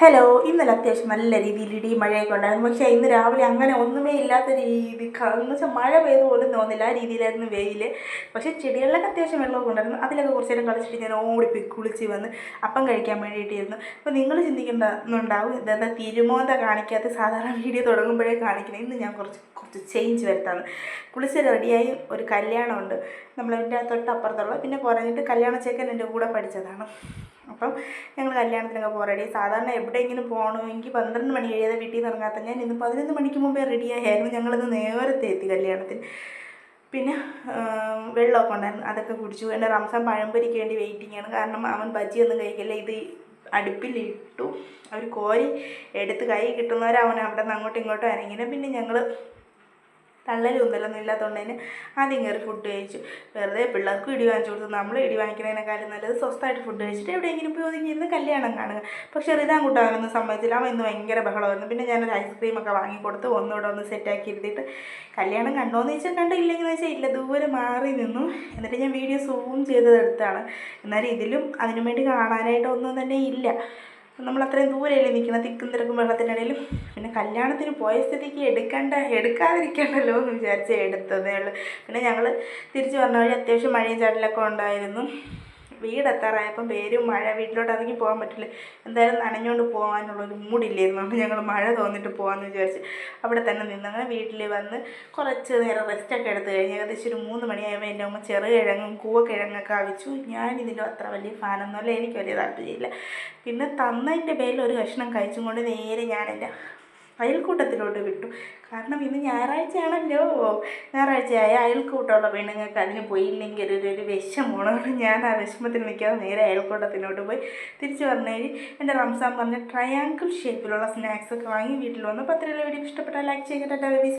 Hello, ഇന്നലെ അത്യാവശ്യം നല്ല രീതിയിൽ ഇടിയും മഴയൊക്കെ ഉണ്ടായിരുന്നു. പക്ഷേ ഇന്ന് രാവിലെ അങ്ങനെ ഒന്നുമേ ഇല്ലാത്ത രീതി എന്ന് വെച്ചാൽ മഴ പെയ്ത് പോലും തോന്നില്ല, ആ രീതിയിലായിരുന്നു വെയിൽ. പക്ഷേ ചെടികളിലൊക്കെ അത്യാവശ്യം വെള്ളമൊക്കെ ഉണ്ടായിരുന്നു. അതിലൊക്കെ കുറച്ച് നേരം കളിച്ചിട്ട് ഞാൻ ഓടിപ്പോയി കുളിച്ച് വന്ന് അപ്പം കഴിക്കാൻ വേണ്ടിയിട്ടിരുന്നു. അപ്പോൾ നിങ്ങൾ ചിന്തിക്കുന്നുണ്ടാവും, ഇതെന്താ തിരുമോന്ത കാണിക്കാത്ത, സാധാരണ വീഡിയോ തുടങ്ങുമ്പോഴേ കാണിക്കണം. ഇന്ന് ഞാൻ കുറച്ച് ചേഞ്ച് വരുത്താണ്. കുളിച്ച് റെഡിയായി, ഒരു കല്യാണമുണ്ട് നമ്മളതിൻ്റെ തൊട്ടപ്പുറത്തുള്ള. പിന്നെ കുറഞ്ഞിട്ട് കല്യാണ ചേക്കൻ എൻ്റെ കൂടെ പഠിച്ചതാണ്. അപ്പം ഞങ്ങൾ കല്യാണത്തിനൊക്കെ പോകാൻ സാധാരണ എവിടെയെങ്കിലും പോകണമെങ്കിൽ 12 മണി കഴിയാതെ വീട്ടിൽ നിന്ന് ഇറങ്ങാത്ത ഞാൻ ഇന്ന് 11 മണിക്ക് മുമ്പേ റെഡിയായിരുന്നു. ഞങ്ങളിന്ന് നേരത്തെ എത്തി കല്യാണത്തിന്. പിന്നെ വെള്ളമൊക്കെ ഉണ്ടായിരുന്നു, അതൊക്കെ കുടിച്ചു. എൻ്റെ റംസാൻ പഴംപൊരിക്ക് വേണ്ടി വെയിറ്റിംഗാണ്. കാരണം അവൻ ബജിയൊന്നും കഴിക്കില്ല. ഇത് അടുപ്പിലിട്ടു, അവർ കോരി എടുത്ത് കൈ കിട്ടുന്നവരെ അവൻ അവിടെ നിന്ന് അങ്ങോട്ടും ഇങ്ങോട്ടും അനങ്ങില്ല. പിന്നെ ഞങ്ങൾ തള്ളലും ഉന്തലൊന്നും ഇല്ലാത്തതുകൊണ്ട് തന്നെ ആദ്യം കയറി ഫുഡ് കഴിച്ചു. വെറുതെ പിള്ളേർക്കും ഇടി വാങ്ങിച്ചു കൊടുത്തു. നമ്മൾ ഇടി വാങ്ങിക്കുന്നതിനേക്കാളും നല്ലത് സ്വസ്ഥമായിട്ട് ഫുഡ് കഴിച്ചിട്ട് എവിടെയെങ്കിലും പോയി ഒതുങ്ങിയിരുന്ന് കല്യാണം കാണുക. പക്ഷേ റിതാൻ കൂട്ടാനൊന്നും സമ്മതിച്ചില്ല. അവൻ ഇന്ന് ഭയങ്കര ബഹളമായിരുന്നു. പിന്നെ ഞാനൊരു ഐസ്ക്രീമൊക്കെ വാങ്ങിക്കൊടുത്ത് ഒന്നുകൂടെ ഒന്ന് സെറ്റാക്കി ഇരുത്തിയിട്ട് കല്യാണം കണ്ടോയെന്ന് ചോദിച്ചാൽ കണ്ടു, ഇല്ലെന്ന് വെച്ചാൽ ഇല്ല, ദൂരെ മാറി നിന്നു. എന്നിട്ട് ഞാൻ വീഡിയോ സൂം ചെയ്തെടുത്താണ്. എന്നാലും ഇതിലും അതിനു വേണ്ടി കാണാനായിട്ടൊന്നും തന്നെ ഇല്ല. നമ്മളത്രയും ദൂരെയല്ലേ നിൽക്കുന്നത്, തിക്കും തിരക്കും വെള്ളത്തിനിടയിലും. പിന്നെ കല്യാണത്തിന് പോയ സ്ഥിതിക്ക് എടുക്കാതിരിക്കണ്ടല്ലോ എന്ന് വിചാരിച്ച് എടുത്തതേ ഉള്ളൂ. പിന്നെ ഞങ്ങൾ തിരിച്ച് വന്ന വഴി അത്യാവശ്യം മഴയും ചാറ്റലൊക്കെ ഉണ്ടായിരുന്നു. വീടെത്താറായപ്പം പേരും മഴ, വീട്ടിലോട്ട് ഇറങ്ങി പോകാൻ പറ്റില്ല. എന്തായാലും നനഞ്ഞുകൊണ്ട് പോകാനുള്ളൊരു മൂടില്ലായിരുന്നു. അതുകൊണ്ട് ഞങ്ങൾ മഴ തോന്നിട്ട് പോകാമെന്ന് വിചാരിച്ച് അവിടെ തന്നെ നിന്ന്. അങ്ങനെ വീട്ടിൽ വന്ന് കുറച്ച് നേരം റെസ്റ്റൊക്കെ എടുത്ത് കഴിഞ്ഞ് ഏകദേശം ഒരു 3 മണിയായപ്പോൾ എൻ്റെ അമ്മ ചെറുകിഴങ്ങും കൂവക്കിഴങ്ങൊക്കെ അവിച്ചു. ഞാനിതിൻ്റെ അത്ര വലിയ ഫാനൊന്നുമല്ല, എനിക്ക് വലിയ താല്പര്യമില്ല. പിന്നെ തന്നതിൻ്റെ പേരിൽ ഒരു കഷ്ണം കഴിച്ചും കൊണ്ട് നേരെ ഞാൻ എൻ്റെ അയൽക്കൂട്ടത്തിലോട്ട് വിട്ടു. കാരണം ഇന്ന് ഞായറാഴ്ചയാണല്ലോ. ഞായറാഴ്ചയായ അയൽക്കൂട്ടമുള്ള പെണ്ണുങ്ങൾക്ക് അതിന് പോയില്ലെങ്കിൽ ഒരു വിഷമമാണ്. ഞാൻ ആ വിഷമത്തിൽ നിൽക്കാതെ നേരെ അയൽക്കൂട്ടത്തിലോട്ട് പോയി. തിരിച്ച് വന്നേരി എൻ്റെ റംസാൻ പറഞ്ഞ ട്രയാങ്കിൾ ഷേപ്പിലുള്ള സ്നാക്സൊക്കെ വാങ്ങി വീട്ടിൽ വന്നു. അപ്പോൾ അത്രയുള്ള വീഡിയോ ഇഷ്ടപ്പെട്ടാൽ ലൈക്ക് ചെയ്യുക.